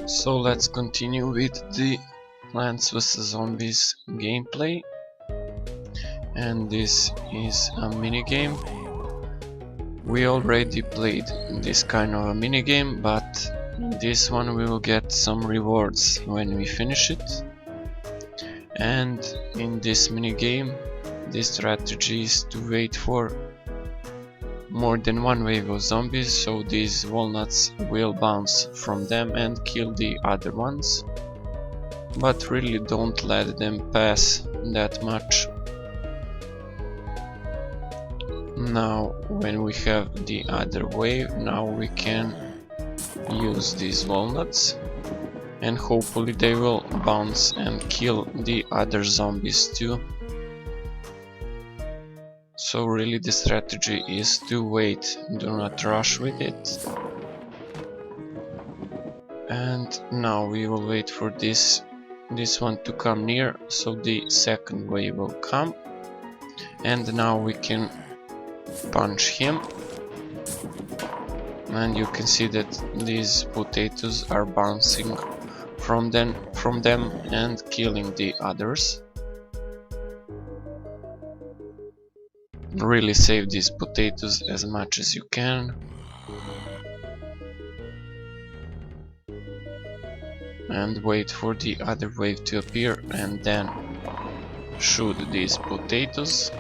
So let's continue with the Plants vs Zombies gameplay, and this is a minigame. We already played this kind of a minigame, but in this one we will get some rewards when we finish it. And in this minigame, the strategy is to wait for more than one wave of zombies, so these walnuts will bounce from them and kill the other ones. But really don't let them pass that much. Now when we have the other wave, now we can use these walnuts and hopefully they will bounce and kill the other zombies too. So really the strategy is to wait, do not rush with it. And now we will wait for this one to come near, so the second wave will come. And now we can punch him. And you can see that these potatoes are bouncing from them and killing the others. Really save these potatoes as much as you can. And wait for the other wave to appear and then shoot these potatoes.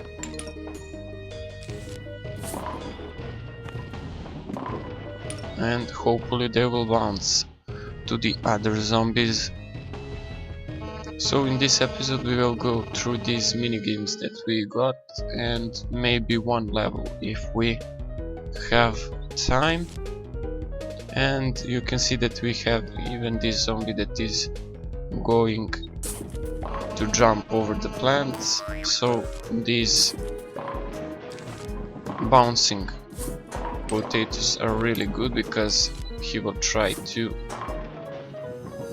And hopefully they will bounce to the other zombies. So in this episode we will go through these minigames that we got and maybe one level if we have time. And you can see that we have even this zombie that is going to jump over the plants, so these bouncing potatoes are really good because he will try to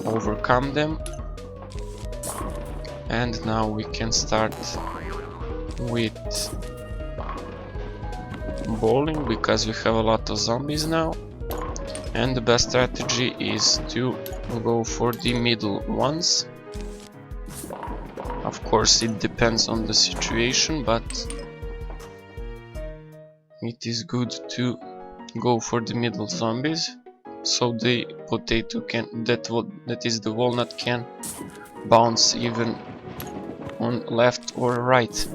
overcome them. And now we can start with bowling because we have a lot of zombies now. And the best strategy is to go for the middle ones. Of course it depends on the situation, but it is good to go for the middle zombies, so the potato can, that is the walnut, can bounce even on left or right.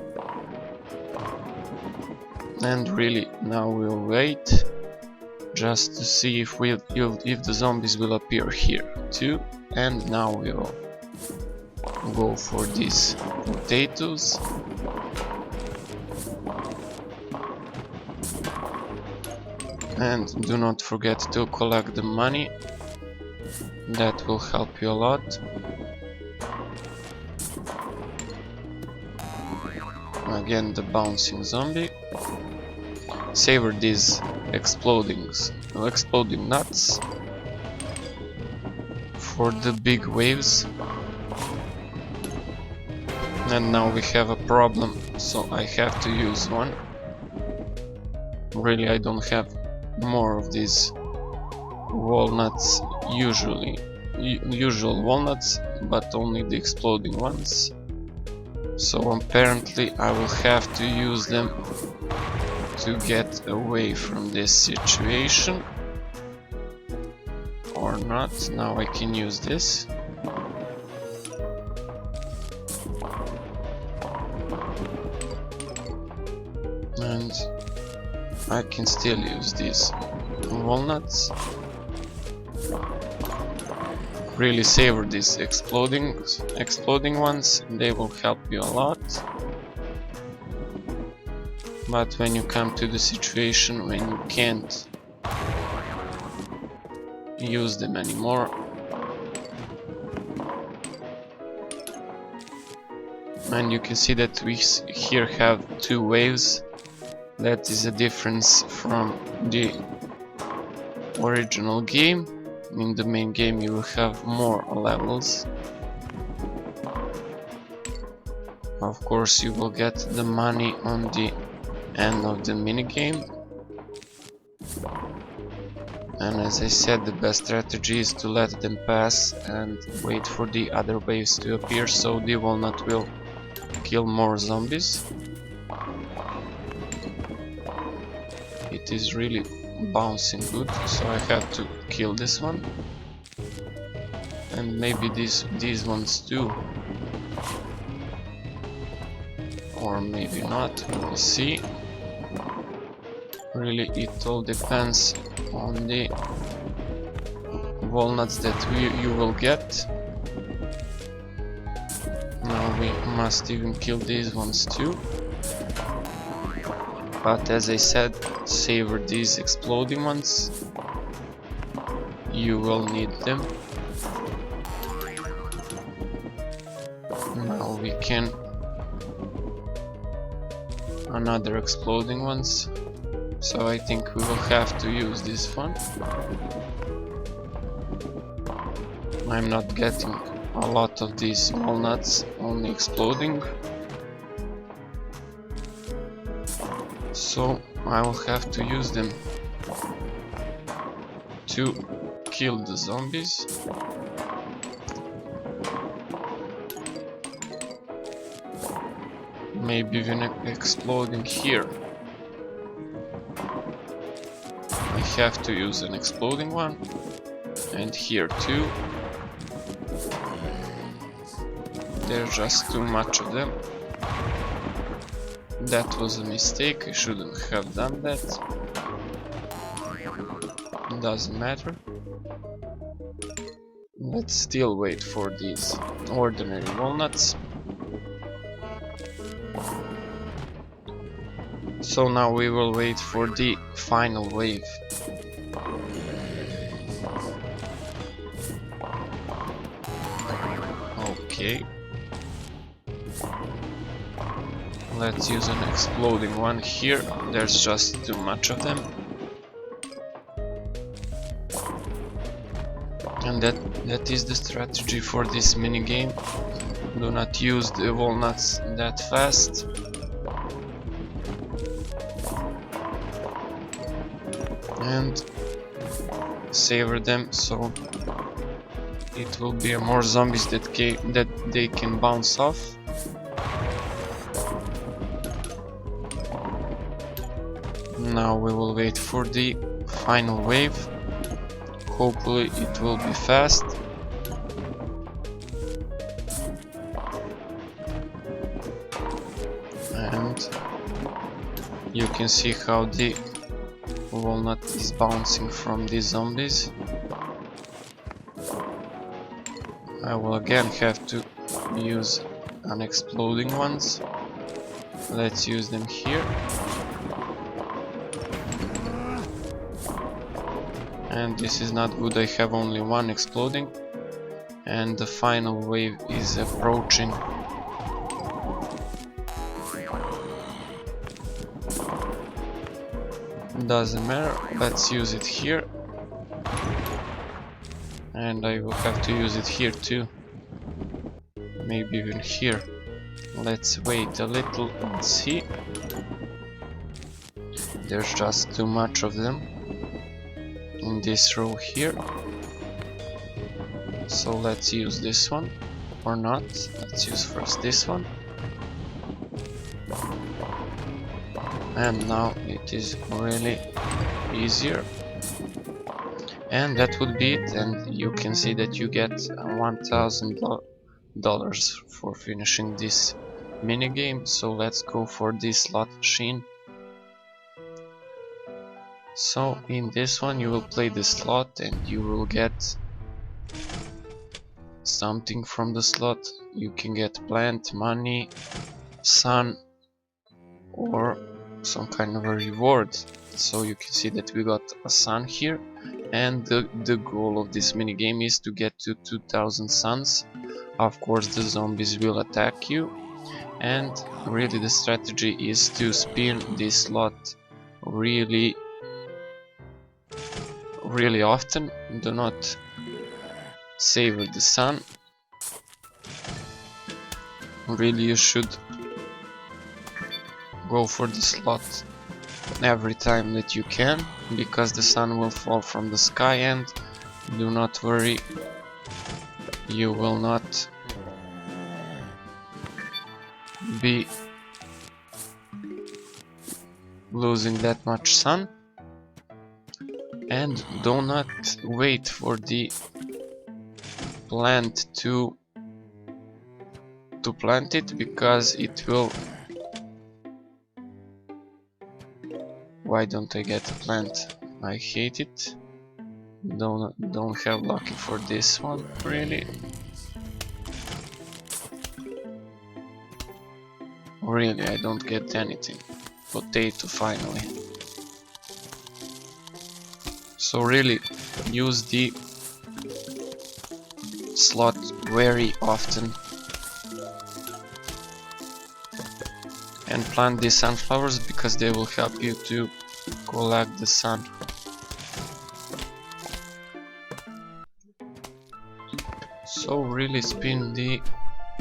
And really now we'll wait just to see if the zombies will appear here too. And now we will go for these potatoes. And do not forget to collect the money, that will help you a lot. Again the bouncing zombie. Savor these exploding nuts for the big waves. And now we have a problem, so I have to use one. Really I don't have more of these walnuts, usual walnuts, but only the exploding ones. So apparently I will have to use them to get away from this situation. Or not. Now I can use this. And I can still use these walnuts. Really savor these exploding ones, they will help you a lot. But when you come to the situation when you can't use them anymore, and you can see that we here have two waves. That is a difference from the original game. In the main game you will have more levels. Of course you will get the money on the end of the minigame. And as I said, the best strategy is to let them pass and wait for the other waves to appear, so the walnut will kill more zombies. It is really bouncing good, so I have to kill this one. And maybe these ones too. Or maybe not, we'll see. Really, it all depends on the walnuts that you will get. Now we must even kill these ones too. But as I said, savor these exploding ones. You will need them. Now we can another exploding ones. So I think we will have to use this one. I'm not getting a lot of these walnuts, only exploding. So I will have to use them to kill the zombies. Maybe even exploding here. I have to use an exploding one, and here too. There's just too much of them. That was a mistake, I shouldn't have done that. Doesn't matter. Let's still wait for these ordinary walnuts. So now we will wait for the final wave. Okay. Let's use an exploding one here. There's just too much of them. And that is the strategy for this minigame. Do not use the walnuts that fast. And savor them so it will be more zombies that they can bounce off. Now we will wait for the final wave. Hopefully it will be fast. And you can see how the walnut is bouncing from these zombies. I will again have to use an exploding ones. Let's use them here. And this is not good, I have only one exploding. And the final wave is approaching. Doesn't matter, let's use it here. And I will have to use it here too. Maybe even here. Let's wait a little and see. There's just too much of them in this row here. So let's use this one, or not. Let's use first this one. And now it is really easier. And that would be it, and you can see that you get $1,000 for finishing this minigame. So let's go for this slot machine. So in this one you will play the slot and you will get something from the slot. You can get plant, money, sun, or some kind of a reward. So you can see that we got a sun here, and the goal of this minigame is to get to 2000 suns. Of course the zombies will attack you, and really the strategy is to spin this slot really often. Do not savor the sun. Really you should go for the slot every time that you can, because the sun will fall from the sky, and do not worry, you will not be losing that much sun. And do not wait for the plant to plant it, because it will... Why don't I get a plant? I hate it. Don't have lucky for this one, really. Really, I don't get anything. Potato finally. So really, use the slot very often. And plant the sunflowers, because they will help you to collect the sun. So really spin the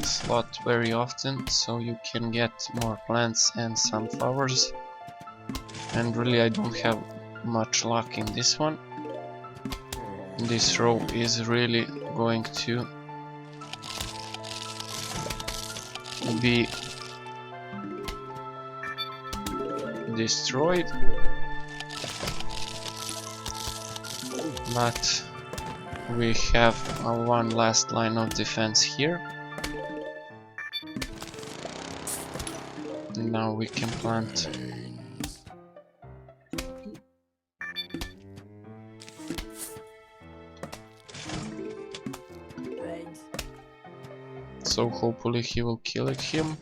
slot very often, so you can get more plants and sunflowers. And really I don't have much luck in this one. This row is really going to be destroyed, but we have one last line of defense here. Now we can plant. So hopefully he will kill him.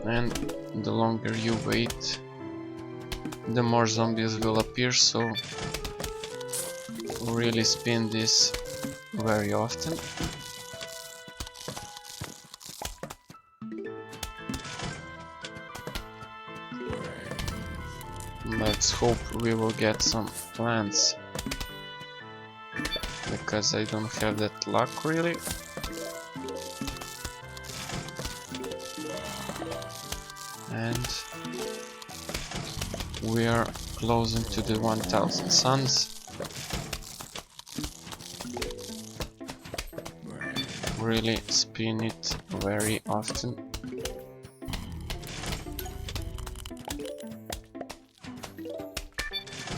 And the longer you wait, the more zombies will appear, so really spin this very often. Let's hope we will get some plants, because I don't have that luck really. And we are closing to the 1000 suns. Really spin it very often.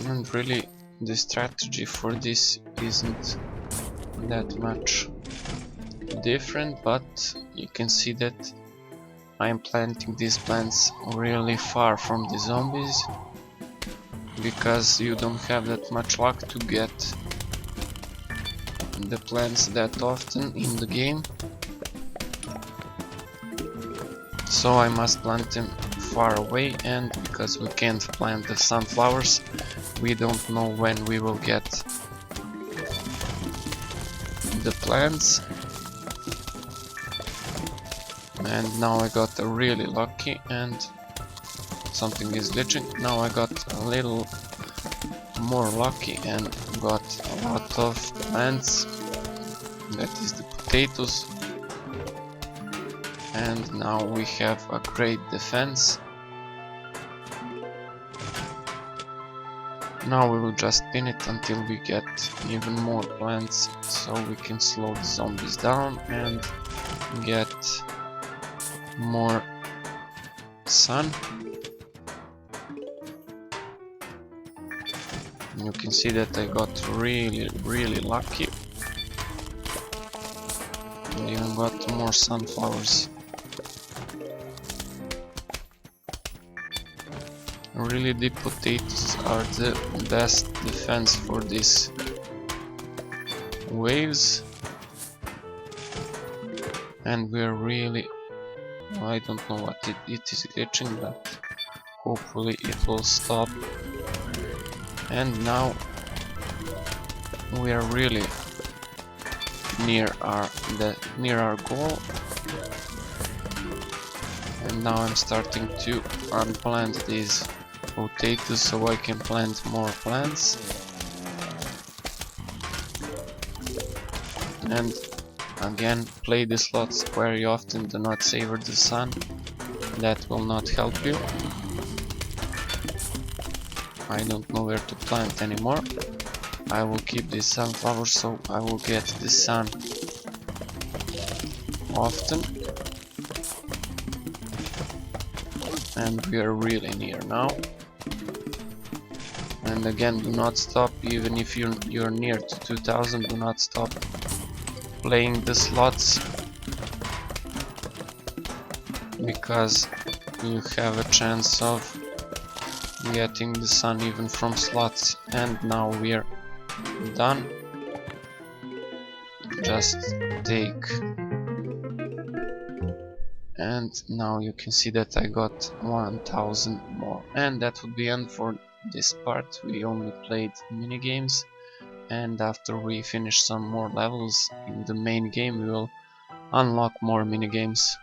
And really the strategy for this isn't that much different, but you can see that I'm planting these plants really far from the zombies, because you don't have that much luck to get the plants that often in the game. So I must plant them far away, and because we can't plant the sunflowers, we don't know when we will get the plants. And now I got really lucky, and something is glitching. Now I got a little more lucky and got a lot of plants. That is the potatoes. And now we have a great defense. Now we will just pin it until we get even more plants, so we can slow the zombies down and get more sun. You can see that I got really lucky. And even got more sunflowers. Really, the potatoes are the best defense for these waves. And we are really... I don't know what it is glitching, but hopefully it will stop. And now we are really near our goal. And now I'm starting to unplant these potatoes so I can plant more plants. And again, play the slots very often, do not savor the sun. that will not help you. I don't know where to plant anymore. I will keep this sunflower so I will get the sun often. And we are really near now. And again, do not stop, even if you're near to 2000, do not stop playing the slots, because you have a chance of getting the sun even from slots. And now we're done. Just take, and now you can see that I got 1000 more. And that would be end for this part. We only played minigames, and after we finish some more levels in the main game we will unlock more minigames.